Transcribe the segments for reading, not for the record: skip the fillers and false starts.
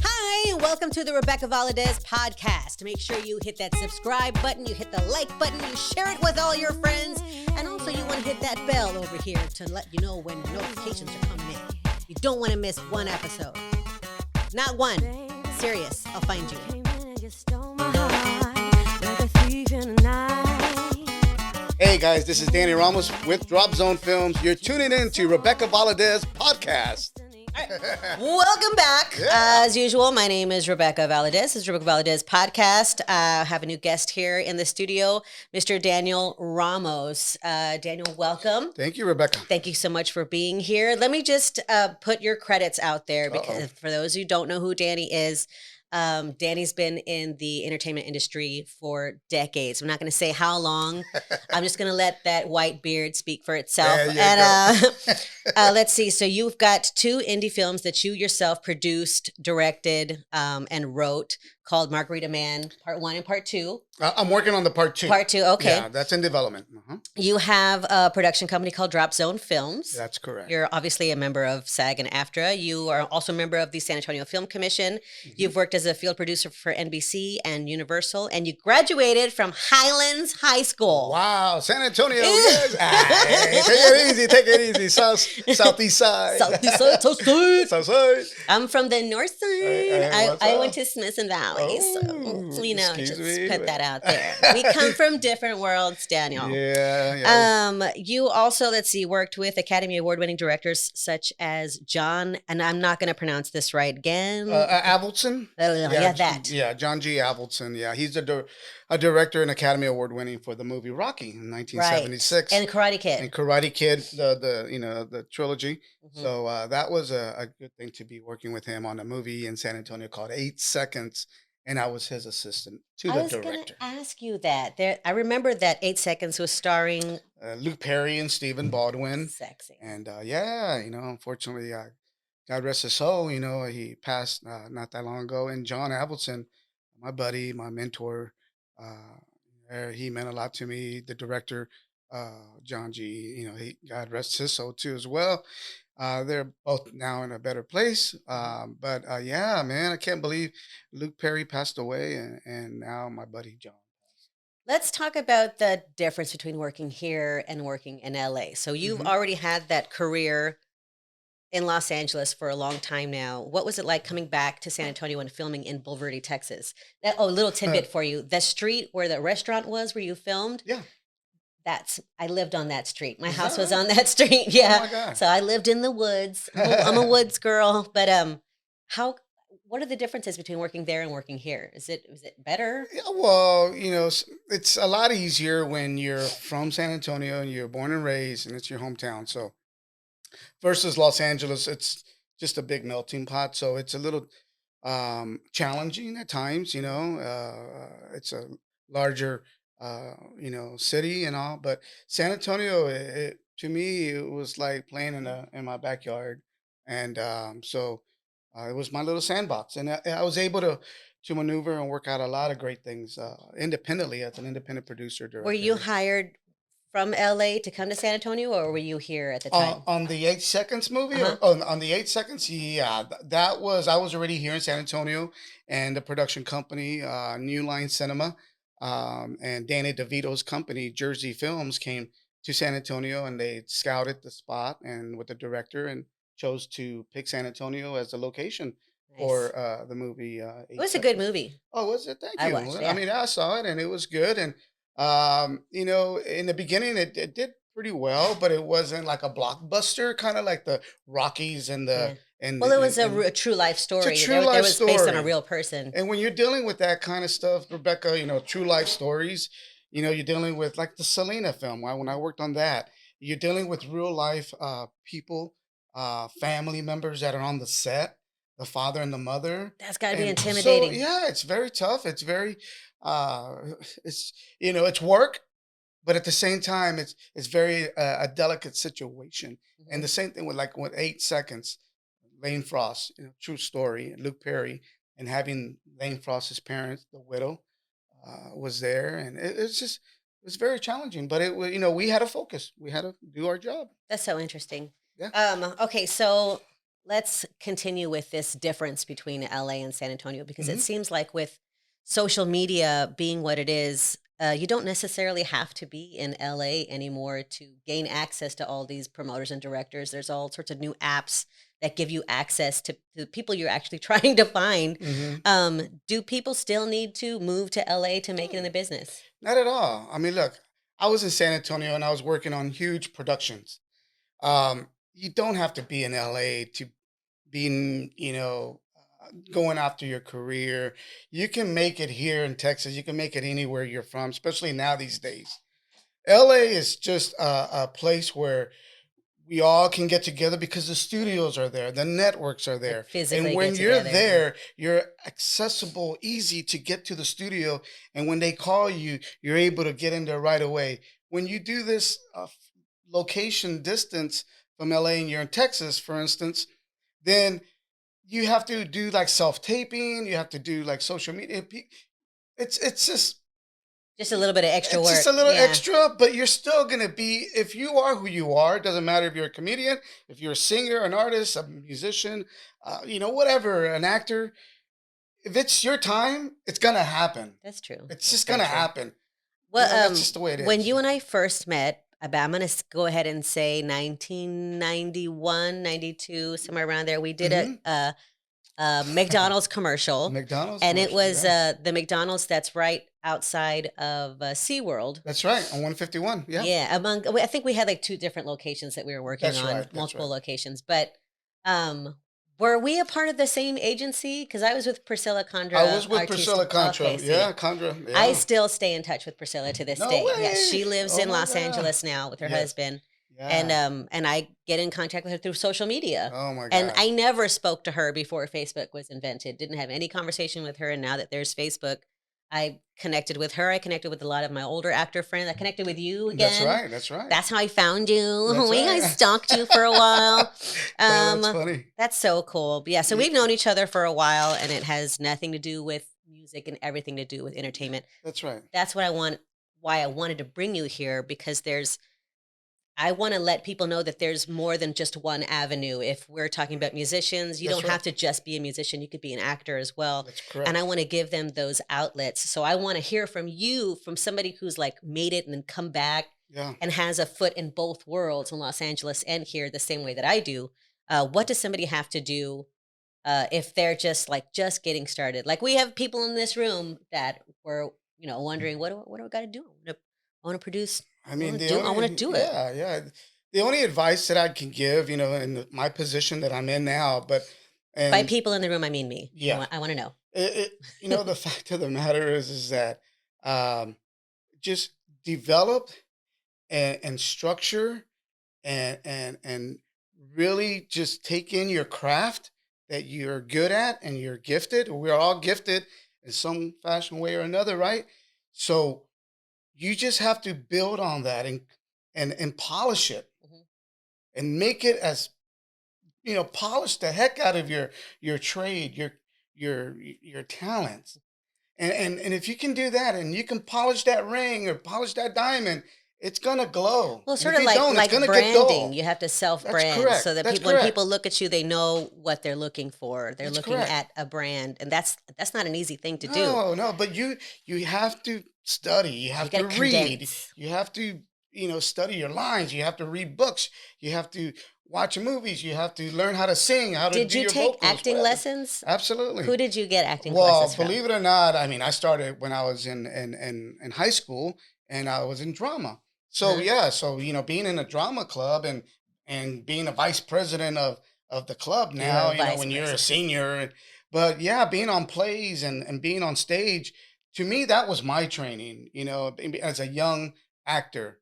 Hi, welcome to the Rebecca Valadez podcast. Make sure you hit that subscribe button, you hit the like button, you share it with all your friends, and also you want to hit that bell over here to let you know when notifications are coming in. You don't want to miss one episode. Not one. Serious, I'll find you. Hey guys, this is Danny Ramos with Drop Zone Films. You're tuning in to Rebecca Valadez podcast. Welcome back. As usual, my name is Rebecca Valadez. This is Rebecca Valadez podcast. I have a new guest here in the studio, Mr. Danny Ramos. Daniel, welcome. Thank you, Rebecca. Thank you so much for being here. Let me just put your credits out there because for those who don't know who Danny is, Danny's been in the entertainment industry for decades. I'm not going to say how long. I'm just going to let that white beard speak for itself. Let's see. So you've got two indie films that you yourself produced, directed, and wrote called Margarita Man, Part 1 and Part 2. I'm working on the Part 2. Part 2, okay. Yeah, that's in development. You have a production company called Drop Zone Films. That's correct. You're obviously a member of SAG and AFTRA. You are also a member of the San Antonio Film Commission. You've worked as a field producer for NBC and Universal, and you graduated from Highlands High School. Wow, San Antonio. Yes. Take it easy. Southeast side. Southeast side, South side. I'm from the north side. I went to Smith and Valley, so put that out there. We come from different worlds, Daniel. Yeah. You also, worked with Academy Award-winning directors such as John, and I'm not going to pronounce this right again. Avildsen. That. John G. Avildsen. Yeah, he's a director and Academy Award-winning for the movie Rocky in 1976, and Karate Kid. The trilogy. So that was a good thing to be working with him on a movie in San Antonio called 8 Seconds. And I was his assistant to the director. I was going to ask you that. I remember that 8 Seconds was starring Luke Perry and Stephen Baldwin. Sexy. And unfortunately, God rest his soul, he passed not that long ago. And John Avildsen, my buddy, my mentor, he meant a lot to me. The director, John G., God rest his soul too as well. They're both now in a better place. But man, I can't believe Luke Perry passed away and now my buddy John. Let's talk about the difference between working here and working in LA. So you've already had that career in Los Angeles for a long time now. What was it like coming back to San Antonio and filming in Bulverde, Texas? A little tidbit for you. The street where the restaurant was where you filmed? Yeah. I lived on that street. My house was on that street. Yeah. Oh my God. So I lived in the woods. I'm a woods girl. But what are the differences between working there and working here? Is it better? Yeah, well, it's a lot easier when you're from San Antonio and you're born and raised and it's your hometown. So versus Los Angeles, it's just a big melting pot. So it's a little challenging at times, it's a larger city and all, but San Antonio, to me, it was like playing in my backyard, and so it was my little sandbox, and I was able to maneuver and work out a lot of great things independently as an independent producer. Director. Were you hired from LA to come to San Antonio, or were you here at the time? On the 8 Seconds movie, on the 8 Seconds, yeah, I was already here in San Antonio, and the production company, New Line Cinema. And Danny DeVito's company, Jersey Films, came to San Antonio and they scouted the spot and with the director and chose to pick San Antonio as the location for the movie. It was a good movie. Oh, was it? Thank you. I watched, yeah. I mean, I saw it and it was good. And, in the beginning, it did pretty well, but it wasn't like a blockbuster, kind of like the Rockies and the... Yeah. It was a true life story. It's a true life story. It was based on a real person. And when you're dealing with that kind of stuff, Rebecca, true life stories, you're dealing with like the Selena film. When I worked on that, you're dealing with real life people, family members that are on the set, the father and the mother. That's got to be intimidating. So, yeah, it's very tough. It's very, it's work. But at the same time, it's very a delicate situation. And the same thing with 8 Seconds. Lane Frost, true story, Luke Perry, and having Lane Frost's parents, the widow, was there, and it was very challenging. But it was, we had to focus, we had to do our job. That's so interesting. Yeah. Okay, so let's continue with this difference between LA and San Antonio because it Hmm. seems like with social media being what it is, you don't necessarily have to be in LA anymore to gain access to all these promoters and directors. There's all sorts of new apps that give you access to the people you're actually trying to find. Hmm. Do people still need to move to LA to make it in the business? Not at all. I mean, look, I was in San Antonio and I was working on huge productions. You don't have to be in LA to be, going after your career. You can make it here in Texas. You can make it anywhere you're from, especially now these days. LA is just a place where we all can get together because the studios are there, the networks are Like there. And physically when get you're together. Yeah. there, you're accessible, easy to get to the studio. And when they call you, you're able to get in there right away. When you do this location distance from LA and you're in Texas, for instance, then you have to do like self taping, you have to do like social media. It's just Just a little bit of extra it's just work. a little Yeah. extra, but you're still gonna be, if you are who you are, it doesn't matter if you're a comedian, if you're a singer, an artist, a musician, whatever, an actor. If it's your time, it's gonna happen. That's true. It's That's just very gonna true. happen. Well, That's just the way it when is. you and I first met, I'm going to go ahead and say 1991, 92, somewhere around there. We did Hmm. a McDonald's commercial, McDonald's and it commercial, was yes. the McDonald's that's right outside of SeaWorld. That's right, on 151. Yeah, Yeah, I think we had like two different locations that we were working that's on, right. That's multiple right. locations. But um, were we a part of the same agency? Because I was with Priscilla I Condra was with Priscilla Artistic. Okay, Contra. so yeah. Yeah, Condra. I Yeah. still stay in touch with Priscilla to this No day. Yeah, way. she lives Oh in my Los God. Angeles now with her Yes. husband, Yeah. and I get in contact with her through social media. Oh my And God. I never spoke to her before Facebook was invented. Didn't have any conversation with her. And now that there's Facebook, I connected with her. I connected with a lot of my older actor friends. I connected with you That's again. right. That's right. That's how I found you. That's We I right. stalked you for a while. No, that's Um, funny. that's so cool. But yeah, so Ye- we've known each other for a while, and it has nothing to do with music and everything to do with entertainment. That's right. That's what I want. Why I wanted to bring you here because I want to let people know that there's more than just one avenue. If we're talking about musicians, you That's don't right. have to just be a musician. You could be an actor as well. That's And I correct. want to give them those outlets. So I want to hear from you, from somebody who's like made it and then come back Yeah. and has a foot in both worlds in Los Angeles and here the same way that I do. What does somebody have to do if they're just getting started? Like we have people in this room that were, wondering what do I got to do? I want to produce. I I mean, want to the do. I want to only, do it. yeah, yeah. The only advice that I can give, in my position that I'm in now, By and people in the room, I mean me. I yeah, want. I want to know. the fact of the matter is that um, just develop and structure and really just take in your craft that you're good at and you're gifted. We're all gifted in some fashion way or another, right? So you just have to build on that and polish it Mhm. and make it as, polish the heck out of your trade, your talents. And if you can do that and you can polish that ring or polish that diamond, it's gonna glow. Well, And sort if of you like don't, it's like gonna get branding. dull. You have to self That's brand so correct. that That's people when correct. people look at you, they know what they're looking for. They're That's looking correct. at a brand, and that's not an easy thing to do. No, no, but you have to study. You You have got to to read. condense. You have to, study your lines. You have to read books. You have to watch movies. You have to learn how to sing, how to Did do you your take vocals, acting whatever. lessons? Absolutely. Who did you get acting Well, lessons from? believe it or not, I mean, I started when I was in high school and I was in drama. So Huh? yeah, so being in a drama club and being a vice president of the club You're now, a vice when you're a president. senior, but yeah, being on plays and being on stage, to me that was my training, as a young actor,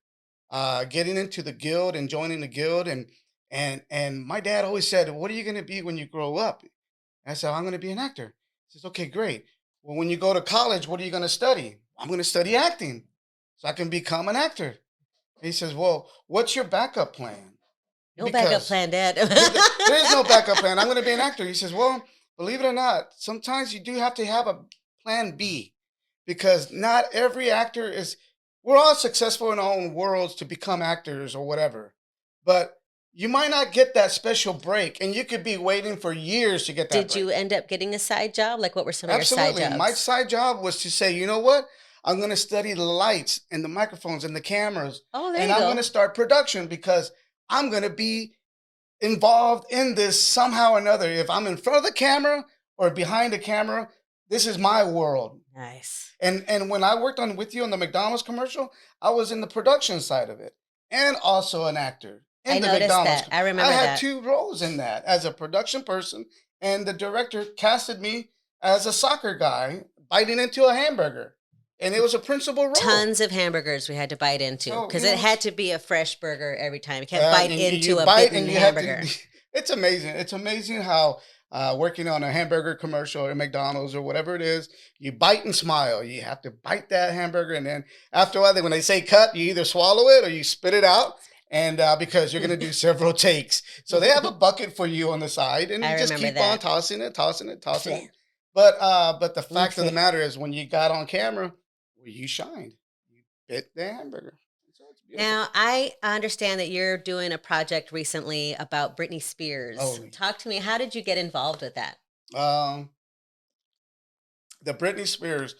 getting into the guild and joining the guild and my dad always said, "What are you going to be when you grow up?" I said, "I'm going to be an actor." He says, "Okay, great. Well, when you go to college, what are you going to study?" "I'm going to study acting so I can become an actor." He says, "Well, what's your backup plan?" No backup Because plan, Dad. there is no backup plan. I'm going to be an actor. He says, "Well, believe it or not, sometimes you do have to have a plan B because not every actor is, we're all successful in our own worlds to become actors or whatever. But you might not get that special break, and you could be waiting for years to get that Did break. you end up getting a side job? Like, what were some of your side Absolutely. My jobs? side job was to say, you know what? I'm going to study the lights and the microphones and the cameras, Oh, there and you I'm going to go. start production because I'm going to be involved in this somehow or another. If I'm in front of the camera or behind the camera, this is my world. Nice. And when I worked on with you on the McDonald's commercial, I was in the production side of it and also an actor I in the noticed McDonald's. that. I I remember had that. two roles in that as a production person, and the director casted me as a soccer guy biting into a hamburger, and it was a principal role. Tons of hamburgers we had to bite into So because you it know, had to be a fresh burger every time. You can't bite and you into a bite and bitten you have to. hamburger. It's amazing. It's amazing how working on a hamburger commercial or McDonald's or whatever it is, you bite and smile. You have to bite that hamburger, and then after a while, when they say cut, you either swallow it or you spit it out. And because you're going to do several takes, so they have a bucket for you on the side, and I you just remember keep on that. tossing it, tossing it, tossing it. Bleh. But the fact of the Bleh. matter is, when you got on camera, well, you shined. You bit the hamburger. So it's beautiful. Now, I understand that you're doing a project recently about Britney Oh, Spears. Talk to me. How did you get involved with that? um, the Britney Spears.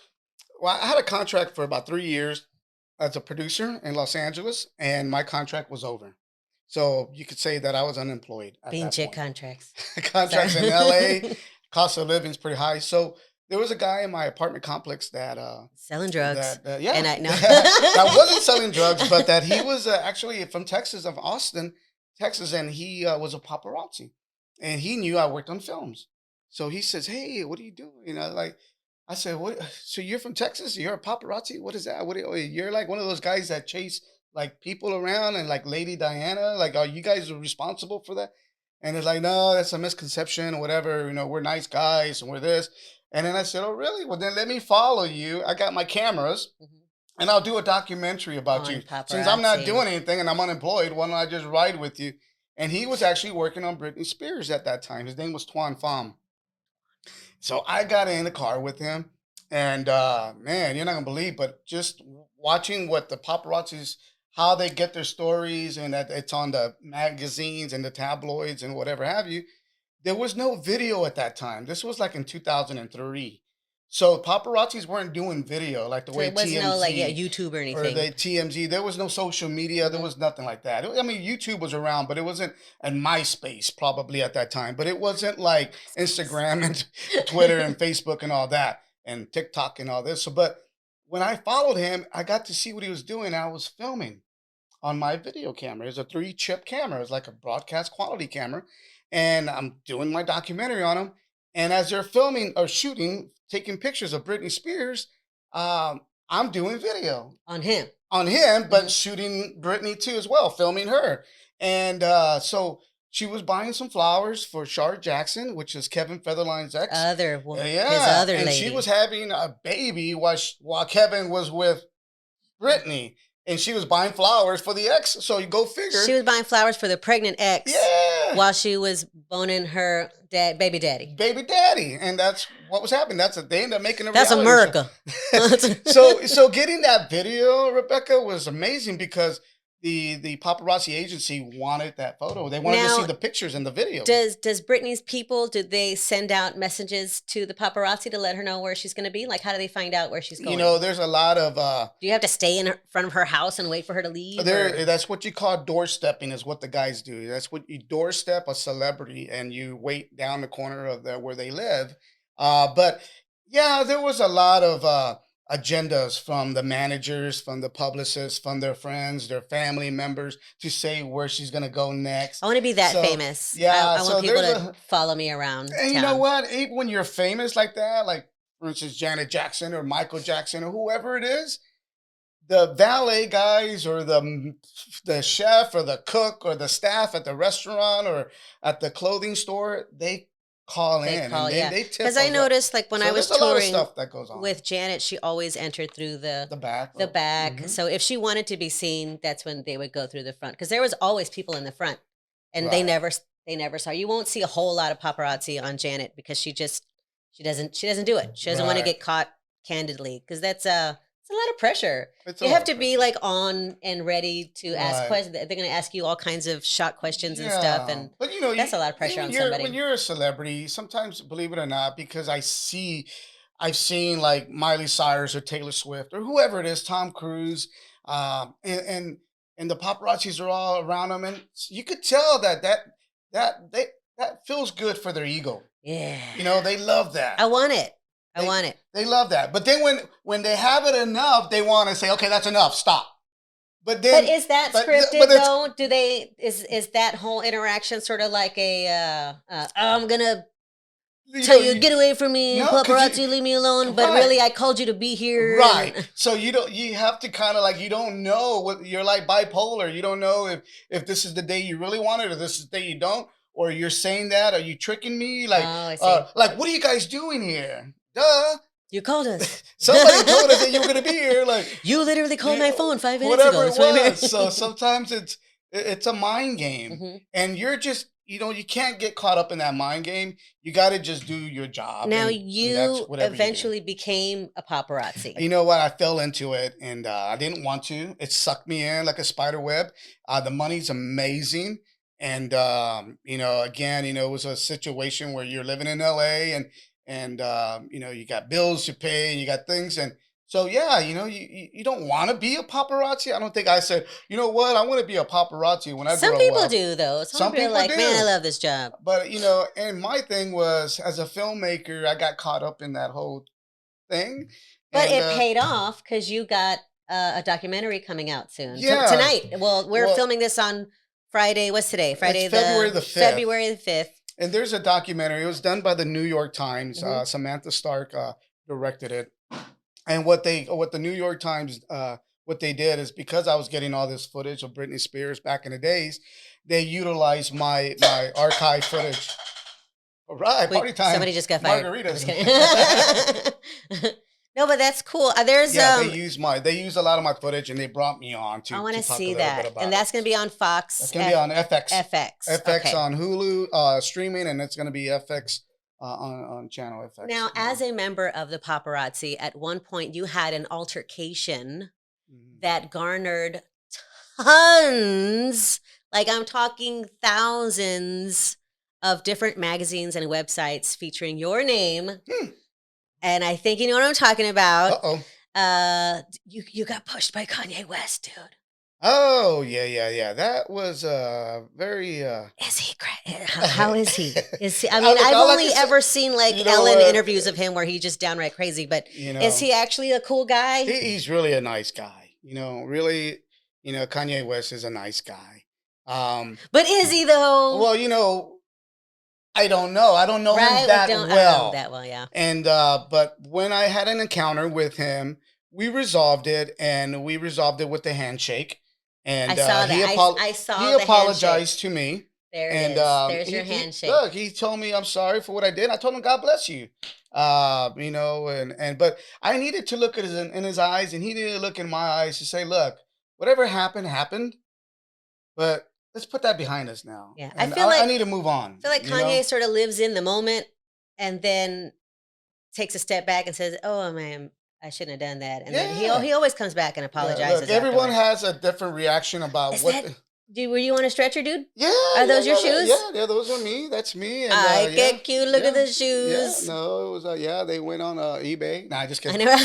Well, I had a contract for about 3 years as a producer in Los Angeles, and my contract was over. So you could say that I was unemployed at Being that chick point. contracts. Contracts in LA, Sorry. cost of living is pretty high. So there was a guy in my apartment complex that Selling drugs. yeah, And I know. that wasn't selling drugs, but that he was actually from Texas, of Austin, Texas, and he was a paparazzi, and he knew I worked on films. So he says, "Hey, what are you doing?" Like I said, "What? So you're from Texas? You're a paparazzi? What is that? You're like one of those guys that chase like people around and like Lady Diana? Like, are you guys responsible for that?" And it's like, "No, that's a misconception or whatever. We're nice guys and we're this." And then I said, "Oh, really? Well, then let me follow you. I got my cameras, Mhm. and I'll do a documentary about On you. Since I'm not paparazzi. doing anything and I'm unemployed, why don't I just ride with you?" And he was actually working on Britney Spears at that time. His name was Twan Pham. So I got in the car with him, and man, you're not gonna believe, but just watching what the paparazzis, how they get their stories, and that it's on the magazines and the tabloids and whatever have you. There was no video at that time. This was like in 2003. So paparazzis weren't doing video like the So way it wasn't no like, yeah, TMZ YouTube or or anything. the TMZ. There was no social media. There Mhm. was nothing like that. I mean, YouTube was around, but it wasn't, and MySpace probably at that time, but it wasn't like MySpace. Instagram and Twitter and Facebook and all that and TikTok and all this. So, but when I followed him, I got to see what he was doing. I was filming on my video camera. It's a 3 chip camera. It's like a broadcast quality camera. And I'm doing my documentary on him. And as they're filming or shooting, taking pictures of Britney Spears, I'm doing video On him. on him, but Mhm. shooting Britney too as well, filming her. And so she was buying some flowers for Shar Jackson, which is Kevin Federline's ex. His Yeah, other and she was lady. having a baby while Kevin was with Britney, and she was buying flowers for the ex. So you go She figure. was buying flowers for the pregnant ex Yeah, while she was boning her baby daddy. baby daddy, and that's what was happening. They ended up making a That's reality show. America. So getting that video, Rebecca, was amazing because the paparazzi agency wanted that photo. They wanted to see Now, the pictures and the video. does Britney's people, did they send out messages to the paparazzi to let her know where she's going to be? Like, how do they find out where she's going? There's a lot of Do you have to stay in front of her house and wait for her to leave? there. That's what you call doorstepping, is what the guys do. That's what you doorstep a celebrity, and you wait down the corner of where they live. But yeah, there was a lot of agendas from the managers, from the publicists, from their friends, their family members to say where she's gonna go next. I want to be that So famous. yeah, I want so people there's to a, follow me around and you know town. what? Even when you're famous like that, like for instance Janet Jackson or Michael Jackson or whoever it is, the valet guys or the chef or the cook or the staff at the restaurant or at the clothing store, they call They in and call, they yeah. they tip Because I us up. noticed, like, when I So was there's a lot of touring stuff that goes on. with Janet, she always entered through The back. the back. Mhm. So if she wanted to be seen, that's when they would go through the front. Because there was always people in the front, and Right. they never saw. You won't see a whole lot of paparazzi on Janet because she doesn't do it. She doesn't want to Right. get caught candidly because it's It's a lot of pressure. It's a You lot have of to be pressure. like on and ready to ask Right. questions. They're going to ask you all kinds of shot questions and stuff, Yeah, and but you know, that's a lot of pressure when on when somebody. you're a celebrity, sometimes believe it or not, because I've seen like Miley Cyrus or Taylor Swift or whoever it is, Tom Cruise, and the paparazzis are all around them, and you could tell that they that feels good for their ego. Yeah, You know, they love I that. want it. I They want it. they love that. But then when they have it enough, they want to say, okay, that's enough, stop. But But then, is that but scripted it's though? Do they is that whole interaction sort of like a I'm gonna you tell know you get away from me, no, because paparazzi, leave me alone, but right. really I called you to be here Right. and So you have to kind of like you don't know what you're like bipolar. You don't know if this is the day you really want it or this is the day you don't, or you're saying that, are you tricking me? oh, I see. Like what are you guys doing here? Duh. You called us. Somebody told us that you were gonna be here. Like You literally called my phone 5 minutes ago. whatever it That's why I'm here. was. So sometimes it's a mind game, hmm and you're just you can't get caught up in that mind game. You got to just do your job, Now and that's you whatever you do. eventually became a paparazzi. You know what? I fell into it, and I didn't want to. It sucked me in like a spider web. The money's amazing, and again, it was a situation where you're living in LA, and you got bills to pay, and you got things, and so yeah, you don't want to be a paparazzi. I don't think I said, you know what, I want to be a paparazzi when I Some grow people up. do though. Some Some people are people like, man, I do. love this job. But and my thing was as a filmmaker, I got caught up in that whole thing, But and it paid off because you got a documentary coming out soon. yeah. Tonight. Well, we're Well, filming this on Friday. What's today? it's Friday February the the 5th. February the 5th. And there's a documentary. It was done by the New York Times. Mhm. Samantha Stark directed it. And what the New York Times what they did is because I was getting all this footage of Britney Spears back in the days, they utilized my archive footage. All right, Wait, party time. somebody just got fired. I'm Margaritas. just kidding. No, but that's cool. There's Yeah, they use a lot of my footage, and they brought me on to I want to talk a see little bit that, about and that's going to be on Fox. It's gonna be on FX. FX Okay. on Hulu streaming, and it's gonna be FX on channel FX. Now, as a member of the paparazzi, at one point you had an altercation Mhm. that garnered tons, like I'm talking thousands of different magazines and websites featuring your name. And I think you know what I'm talking about. You got pushed by Kanye West, dude. Oh yeah. That was very. Is he? How is he? Is he? I mean, Look, I've all I only can say- ever seen like you know Ellen what? interviews of him where he's just downright crazy. But is he actually a cool guy? He's really a nice guy. Really, Kanye West is a nice guy. But is he though? Well, I don't know. I don't know Right? him that I don't know well. him that well, yeah. And but when I had an encounter with him, we resolved it, and we resolved it with the handshake. And I saw he that. I saw he the apologized handshake. to me. There it And is. There's your he handshake. look, he told me I'm sorry for what I did. I told him God bless you. But I needed to look at in his eyes, and he needed to look in my eyes to say, look, whatever happened, happened. But let's put that behind us now. Yeah, And I I need to move on. feel like Kanye sort of lives in the moment and then takes a step back and says, "Oh man, I shouldn't have done that." And then he always comes back and Yeah, apologizes. look, everyone afterwards. has a different reaction about Is what. that? Were you on a stretcher, dude? Yeah. Are those your shoes? Yeah, those are me. That's me. And, I get cute. Look at the shoes. Yeah, no, it was they went on eBay. Nah, just I kidding. know.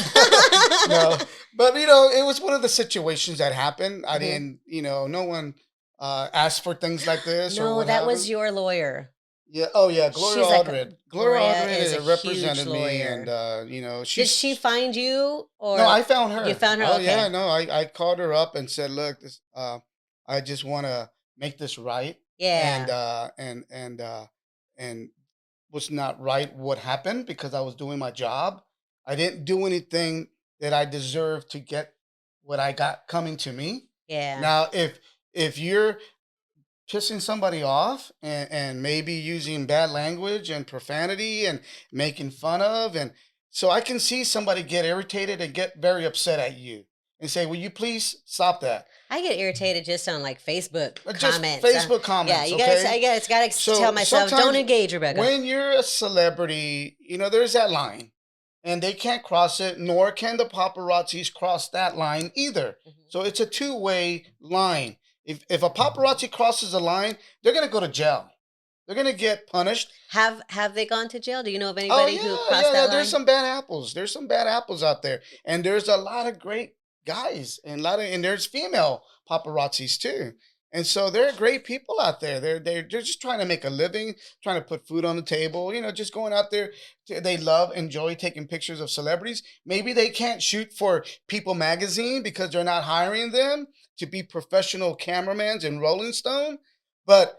No, but it was one of the situations that happened. I Mhm. didn't, no one asked for things like this or No, what that was happened. your lawyer. Yeah. Oh yeah, Gloria She's like Aldred. Gloria Aldred is a represented huge me, lawyer. and Did she's. she find you or No, I found her. you found her? Oh Okay. yeah, no, I called her up and said, look, this I just want to make this right. Yeah. And was not right what happened because I was doing my job. I didn't do anything that I deserved to get what I got coming to me. Yeah. Now, if you're pissing somebody off and maybe using bad language and profanity and making fun of, and so I can see somebody get irritated and get very upset at you and say, will you please stop that? I get irritated just on like Facebook Just comments. Facebook comments. Yeah, you okay? gotta So tell myself, don't sometimes engage, Rebecca. when you're a celebrity, there's that line. and they can't cross it, nor can the paparazzis cross that line either. So it's a two-way line. If a paparazzi crosses a line, they're gonna go to jail. They're gonna get punished. Have they gone to jail? Do you know of Oh anybody who yeah, crossed yeah, that yeah. There's line? some bad apples. There's some bad apples out there, and there's a lot of great guys, and there's female paparazzis too. And so there are great people out there. They're just trying to make a living, trying to put food on the table. Just going out there. They enjoy taking pictures of celebrities. Maybe they can't shoot for People Magazine because they're not hiring them to be professional cameramans in Rolling Stone, but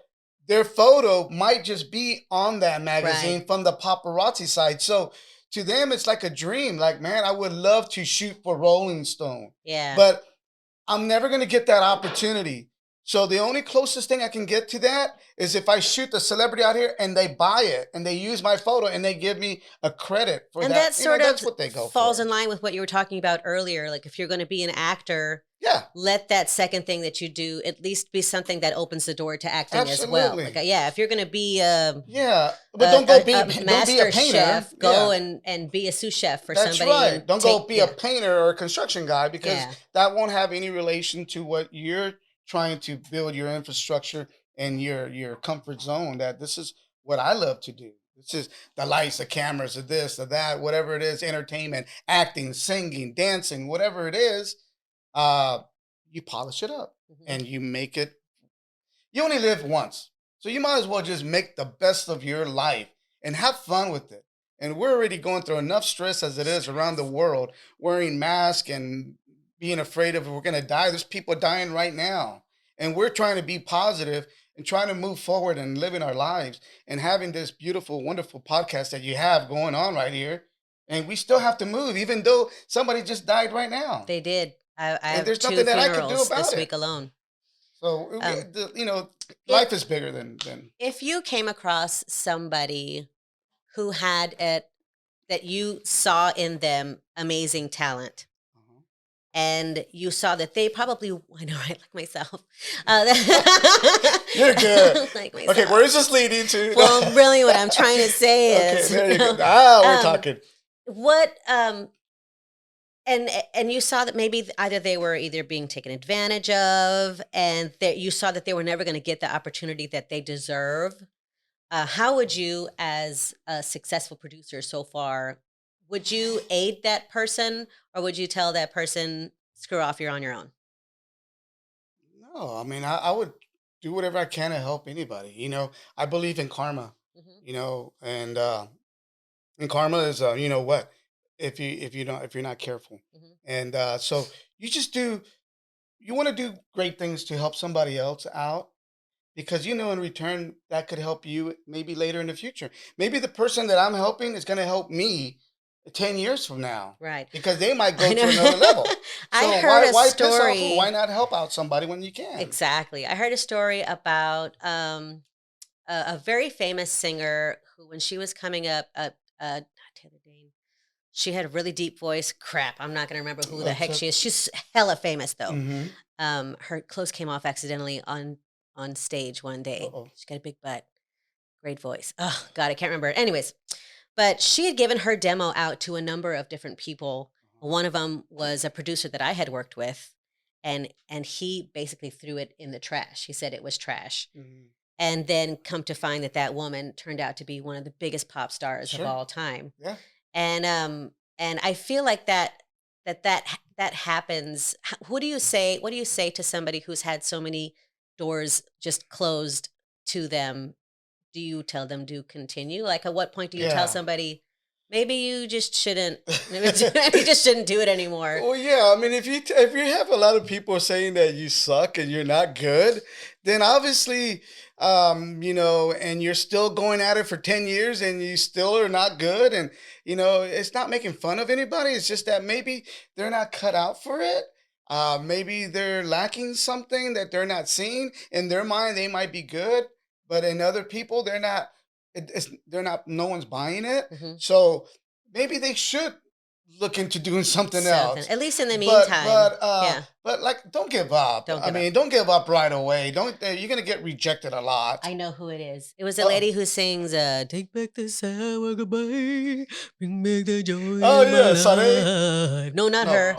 their photo might just be on that magazine Right. from the paparazzi side. So to them, it's like a dream. Like, man, I would love to shoot for Rolling Stone, Yeah. but I'm never going to get that opportunity. So the only closest thing I can get to that is if I shoot the celebrity out here and they buy it and they use my photo and they give me a credit for And that. that sort That's of what they go falls for. in line with what you were talking about earlier. Like if you're going to be an actor, Yeah, let that second thing that you do at least be something that opens the door to acting as well. absolutely. Like, yeah, if you're going to be Yeah, but don't go be a don't be a master painter. chef, go Yeah. and be a sous chef for That's somebody right. and Don't go take, be a painter or a construction guy because yeah. that won't have any relation to what you're trying to build your infrastructure and your comfort zone. That this is what I love to do. This is the lights, the cameras, the this, the that, whatever it is, entertainment, acting, singing, dancing, whatever it is. Uh, you polish it up Mhm. and you make it. You only live once, so you might as well just make the best of your life and have fun with it. And we're already going through enough stress as it is around the world, wearing masks and being afraid of we're going to die. There's people dying right now. And we're trying to be positive and trying to move forward and living our lives and having this beautiful, wonderful podcast that you have going on right here. And we still have to move, even though somebody just died right now. They did. I And have there's two nothing that I could do funerals about this it. week alone. So, Um, life it, is bigger than. if you came across somebody who had it that you saw in them amazing talent, Uh-huh. and you saw that they probably, I know, right, like myself, You're good. like Okay, myself. where is this leading to? Well, really, what I'm trying to say Okay, is, there you go. Ah, we're um, talking. what, and you saw that maybe either they were either being taken advantage of, and that you saw that they were never going to get the opportunity that they deserve. How would you, as a successful producer so far, would you aid that person, or would you tell that person, screw off, you're on your own? No, I mean, I would do whatever I can to help anybody. I believe in karma. Hmm. And karma is, what, if you're not careful, Hmm. and so you just do. You want to do great things to help somebody else out because in return that could help you maybe later in the future. Maybe the person that I'm helping is going to help me 10 years from now Right. because they might I go to know. another level. I So heard a why piss off them? Why story. not help out somebody when you can? Exactly. I heard a story about a very famous singer who, when she was coming up, not Taylor Dane, she had a really deep voice. Crap, I'm not going to remember who the That's heck a, she is. She's hella famous though. mm-hmm. Her clothes came off accidentally on stage one day. Uh-oh. She got a big butt, great voice. Oh God, I can't remember. Anyways, but she had given her demo out to a number of different people. One of them was a producer that I had worked with, and he basically threw it in the trash. He said it was trash. Mm-hmm. And then come to find that that woman turned out to be one of the biggest pop stars of Sure. all time. Yeah. And I feel like that happens. What do you say? What do you say to somebody who's had so many doors just closed to them? Do you tell them to continue? Like, at what point do you tell Yeah. somebody, maybe you just shouldn't, maybe you just shouldn't do it anymore? Well, yeah. I mean, if you have a lot of people saying that you suck and you're not good, then obviously, and you're still going at it for 10 years and you still are not good, and it's not making fun of anybody. It's just that maybe they're not cut out for it. Maybe they're lacking something that they're not seeing. In their mind, they might be good, but in other people, they're not. They're not. No one's buying it. Hmm. So maybe they should look into doing something else. At least in the meantime. But like, don't give up. Don't give up right away. Don't. You're gonna get rejected a lot. I know who it is. It was a lady who sings "Take Back the Sour Goodbye, Bring Back the Joy." Oh yeah, Sonny. No, not her.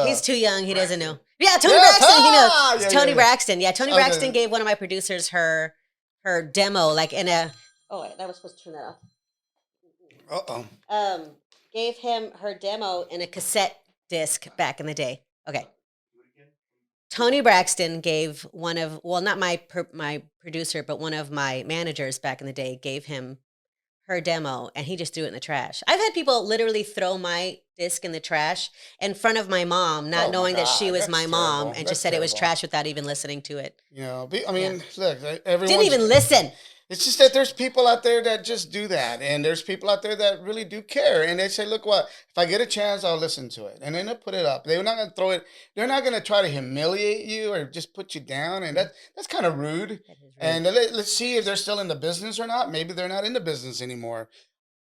He's too young. He doesn't know. Yeah, Tony Braxton. He knows. It's Tony Braxton. Yeah, Tony Braxton gave one of my producers her demo, like in a. Oh, wait, I was supposed to turn that off. Gave him her demo in a cassette disc back in the day. Okay. Tony Braxton gave not my producer, but one of my managers back in the day gave him her demo, and he just threw it in the trash. I've had people literally throw my disc in the trash in front of my mom, not knowing that she was my mom, and just said it was trash without even listening to it. You know, look, everyone didn't even listen. It's just that there's people out there that just do that, and there's people out there that really do care, and they say, "Look, what if I get a chance, I'll listen to it," and then they'll put it up. They're not going to throw it. They're not going to try to humiliate you or just put you down, and that's kind of rude. And let's see if they're still in the business or not. Maybe they're not in the business anymore.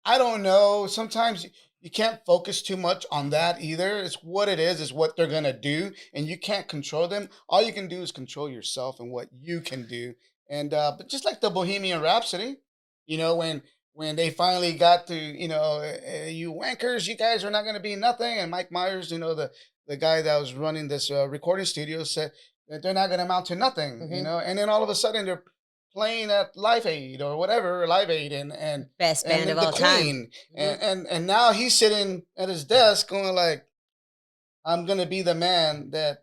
I don't know. Sometimes you can't focus too much on that either. It's what it is what they're going to do, and you can't control them. All you can do is control yourself and what you can do. And but just like the Bohemian Rhapsody, you know, when they finally got to, you know, you wankers, you guys are not going to be nothing. And Mike Myers, you know, the guy that was running this recording studio, said that they're not going to amount to nothing, you know. And then all of a sudden they're playing at Live Aid or whatever, Live Aid and best band of all time. And now he's sitting at his desk going like, I'm going to be the man that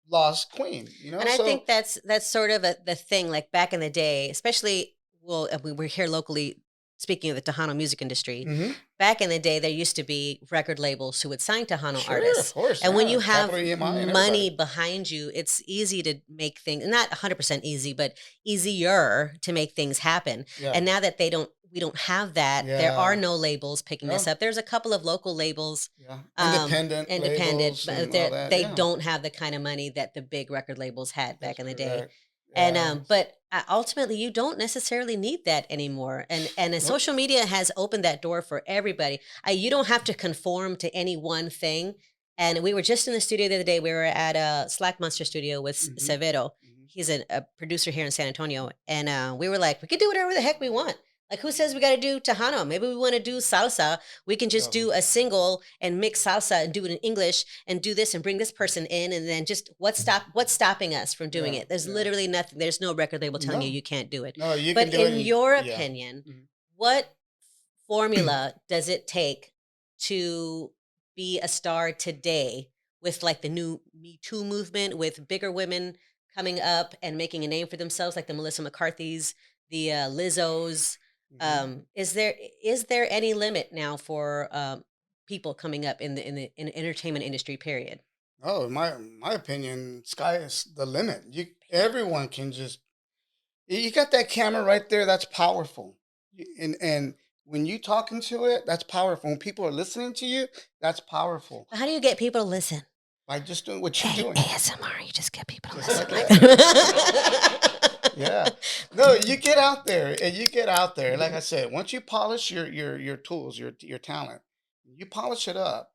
lost Queen, you know. And I think that's sort of the thing, like back in the day, especially, well, we were here locally, speaking of the Tejano music industry, back in the day, there used to be record labels who would sign Tejano artists. Of course, and when you have money behind you, it's easy to make things, not 100% easy, but easier to make things happen. Yeah. And now that we don't have that. Yeah. There are no labels picking this up. There's a couple of local labels, independent, but they don't have the kind of money that the big record labels had back in the day. Yeah. And but ultimately, you don't necessarily need that anymore. And social media has opened that door for everybody. You don't have to conform to any one thing. And we were just in the studio the other day. We were at a Slack Monster studio with Severo. He's a producer here in San Antonio, and we were like, we could do whatever the heck we want. Like, who says we got to do Tejano? Maybe we want to do salsa. We can just do a single and mix salsa and do it in English and do this and bring this person in. And then just what's stopping us from doing it? There's literally nothing. There's no record label telling you can't do it. No, you can do it. But in your opinion, what formula does it take to be a star today with like the new Me Too movement, with bigger women coming up and making a name for themselves, like the Melissa McCarthy's, the Lizzos? Is there any limit now for people coming up in the entertainment industry, period? Oh, in my opinion, sky is the limit. Everyone can you got that camera right there, that's powerful. And when you talking to it, that's powerful. When people are listening to you, that's powerful. How do you get people to listen? By just doing what you're doing. ASMR, you just get people to listen. Yeah. No, you get out there. Like I said, once you polish your tools, your talent, you polish it up,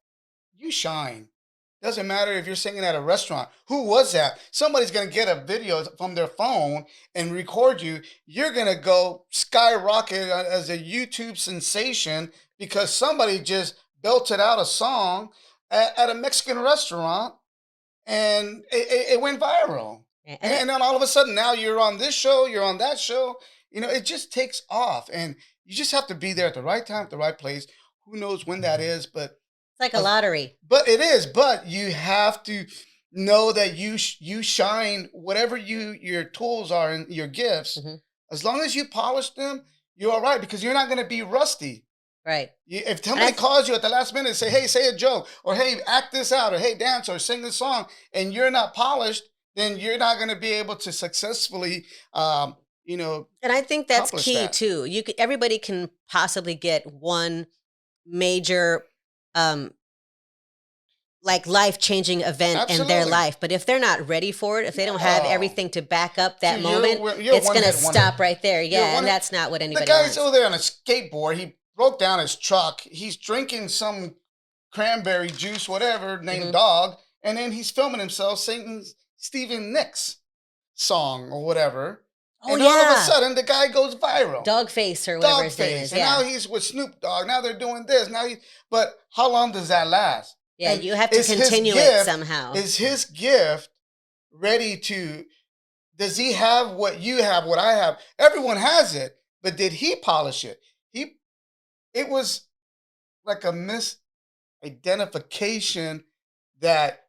you shine. Doesn't matter if you're singing at a restaurant. Who was that? Somebody's going to get a video from their phone and record you. You're going to go skyrocket as a YouTube sensation because somebody just belted out a song at a Mexican restaurant and it went viral. And then all of a sudden, now you're on this show, you're on that show. You know, it just takes off. And you just have to be there at the right time, at the right place. Who knows when that is, but... It's like a lottery. But it is. But you have to know that you shine whatever your tools are and your gifts. As long as you polish them, you're all right because you're not going to be rusty. Right. If somebody calls you at the last minute and say, hey, say a joke, or hey, act this out, or hey, dance, or sing this song, and you're not polished, then you're not going to be able to successfully, And I think that's key too. Everybody can possibly get one major, like life-changing event in their life, but if they're not ready for it, if they don't have everything to back up that moment, it's going to stop right there. Yeah, and that's not what anybody wants. The guy's over there on a skateboard. He broke down his truck. He's drinking some cranberry juice, whatever, named Mhm. Dog, and then he's filming himself singing Stephen Nicks song or whatever. Oh And all of a yeah, sudden, the guy goes viral. Dogface or whatever his name Dogface. is. And now Yeah, he's with Snoop Dogg. Now they're doing this. But how long does that last? yeah. And You have to is his continue it gift, somehow. is his gift ready to, does he have what you have, what I have? Everyone has it, but did he polish it? It was like a misidentification that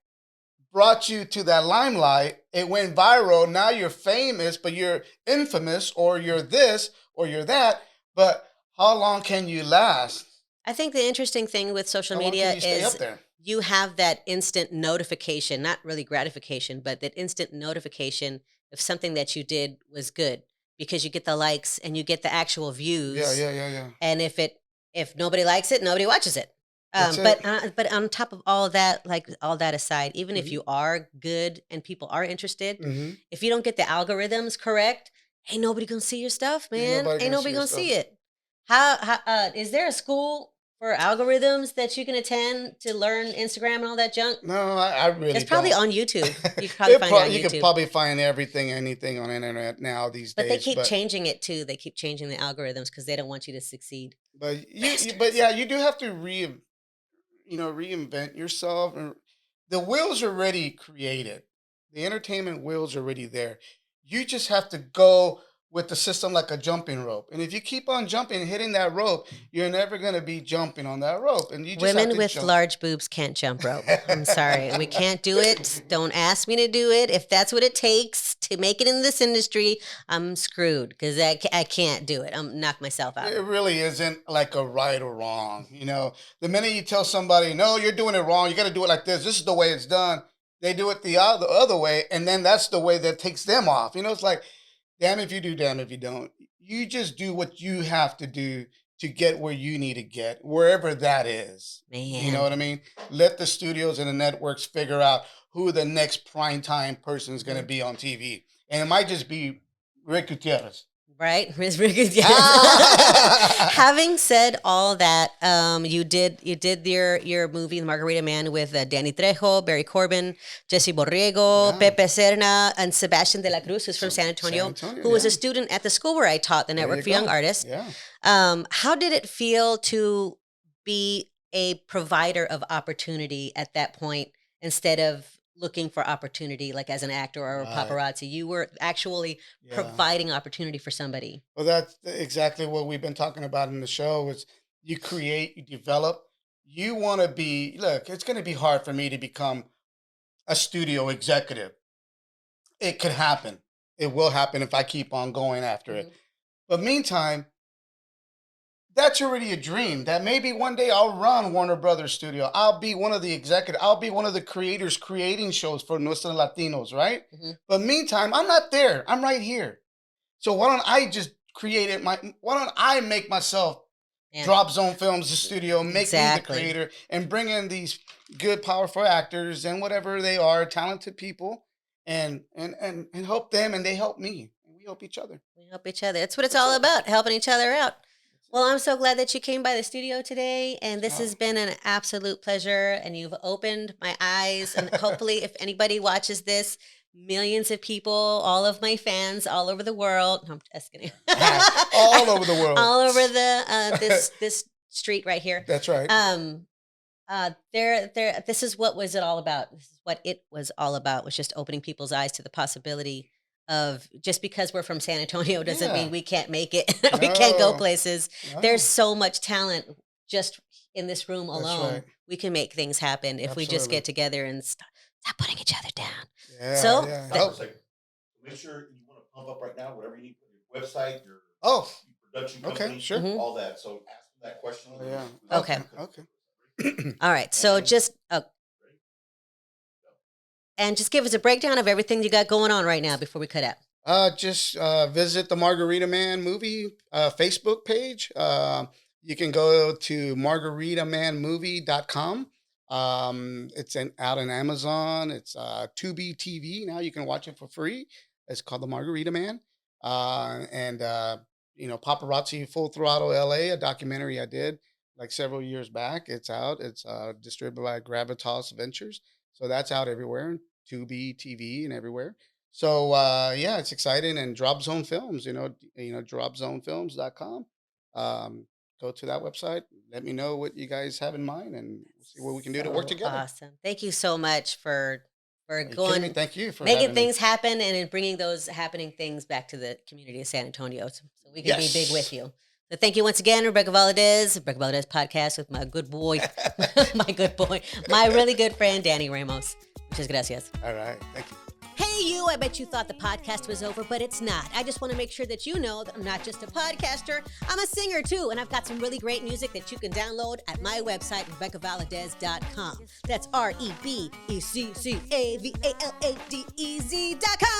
brought you to that limelight. It went viral. Now you're famous, but you're infamous, or you're this, or you're that. But how long can you last? I think the interesting thing with social How long can media you stay up is there? you have that instant notification, not really gratification, but that instant notification if something that you did was good because you get the likes and you get the actual Yeah, views. yeah, yeah, yeah. And if nobody likes it, nobody watches it. That's it. But on top of all of that, like all that aside, even if Hmm. you are good and people are interested, Hmm. if you don't get the algorithms correct, ain't nobody gonna see your stuff, Ain't man. nobody Ain't gonna see nobody your gonna stuff. see it. How is there a school for algorithms that you can attend to learn Instagram and all that junk? No, I really It's probably don't. on YouTube. You could probably find it on You could YouTube. probably find everything, anything on the internet now these But they days. keep changing it too. They keep changing the algorithms because they don't want you to succeed. But Bastards. yeah, you do have to reinvent yourself. And the wheels are already created. The entertainment wheels are already there. You just have to go with the system like a jumping rope. And if you keep on jumping and hitting that rope, you're never going to be jumping on that rope. And you just have Women to with jump. large boobs can't jump rope. I'm sorry. We can't do it. Don't ask me to do it. If that's what it takes to make it in this industry, I'm screwed because I can't do it. I'm knock myself out. It really isn't like a right or wrong. The minute you tell somebody, no, you're doing it wrong, you got to do it like this. This is the way it's done. They do it the other way, and then that's the way that takes them off. It's like, damn if you do, damn if you don't. You just do what you have to do to get where you need to get, wherever that is. You know Man. what I mean? Let the studios and the networks figure out who the next primetime person is going to Mhm. be on TV. And it might just be Rick Gutierrez. Right, Ms. Riggins, yes. Ah! Having said all that, you did your movie, The Margarita Man, with Danny Trejo, Barry Corbin, Jesse Borrego, Yeah. Pepe Serna, and Sebastian DeLaCruz, who's from So, San San Antonio, Antonio, who was a yeah. student at the school where I taught the There Network you for Young go. Artists. Yeah. How did it feel to be a provider of opportunity at that point instead of looking for opportunity like as an actor or a Right. paparazzi? You were actually Yeah. providing opportunity for somebody. Well, that's exactly what we've been talking about in the show is you create, you develop. You want to look, it's going to be hard for me to become a studio executive. It could happen. It will happen if I keep on going after it. Mhm. But meantime, that's already a dream that maybe one day I'll run Warner Brothers Studio. I'll be one of the executives. I'll be one of the creators creating shows for Nuestra Latinos, right? Mhm. But meantime, I'm not there. I'm right here. So why don't I just why don't I make myself Yeah, drop Zone Films the studio, make me the exactly. creator, and bring in these good, powerful actors and whatever they are, talented people, and help them and they help me. And we help each other. We help each other. That's what it's That's all it. about, helping each other out. That's Well, it. I'm so glad that you came by the studio today, and this Oh. has been an absolute pleasure. And you've opened my eyes. And hopefully, if anybody watches this, millions of people, all of my fans all over the world. No, I'm just kidding. All over the world. All over the this street right here. That's right. There. This is what was it all about. This is what it was all about. Was just opening people's eyes to the possibility of just because we're from San Antonio doesn't Yeah. mean we can't make it. We can't go No. places. No. There's so much talent just in this room That's alone. right. We can make things happen if we just Absolutely. get together and stop putting each other down. Yeah. So, Yeah. th- Oh. Make sure you want to pump up right now, whatever you need, your website, your Oh. production Okay. company, Sure. Mhm. all that. So ask them that question. Oh, yeah. Okay. Okay. All right. So And- just and just give us a breakdown of everything you got going on right now before we cut out. Just visit the Margarita Man movie Facebook page. You can go to margaritamanmovie.com. It's out on Amazon. It's Tubi TV. Now you can watch it for free. It's called The Margarita Man. And Paparazzi Full Throttle LA, a documentary I did like several years back. It's out. It's distributed by Gravitas Ventures. So that's out everywhere, Tubi, TV, and everywhere. So yeah, it's exciting. And Drop Zone Films, dropzonefilms.com. Go to that website. Let me know what you guys have in mind, and we'll see what we can do to work So together. awesome. Thank you so much for Are you kidding me? going, Thank you for making having me. things happen and then bringing those happening things back to the community of San Antonio so we can be big with Yes. you. So thank you once again, Rebecca Valadez podcast with my good boy, my really good friend, Danny Ramos. Muchas gracias. All right. Thank you. Hey, you, I bet you thought the podcast was over, but it's not. I just want to make sure that you know that I'm not just a podcaster, I'm a singer too, and I've got some really great music that you can download at my website, RebeccaValadez.com. That's RebeccaValadez.com.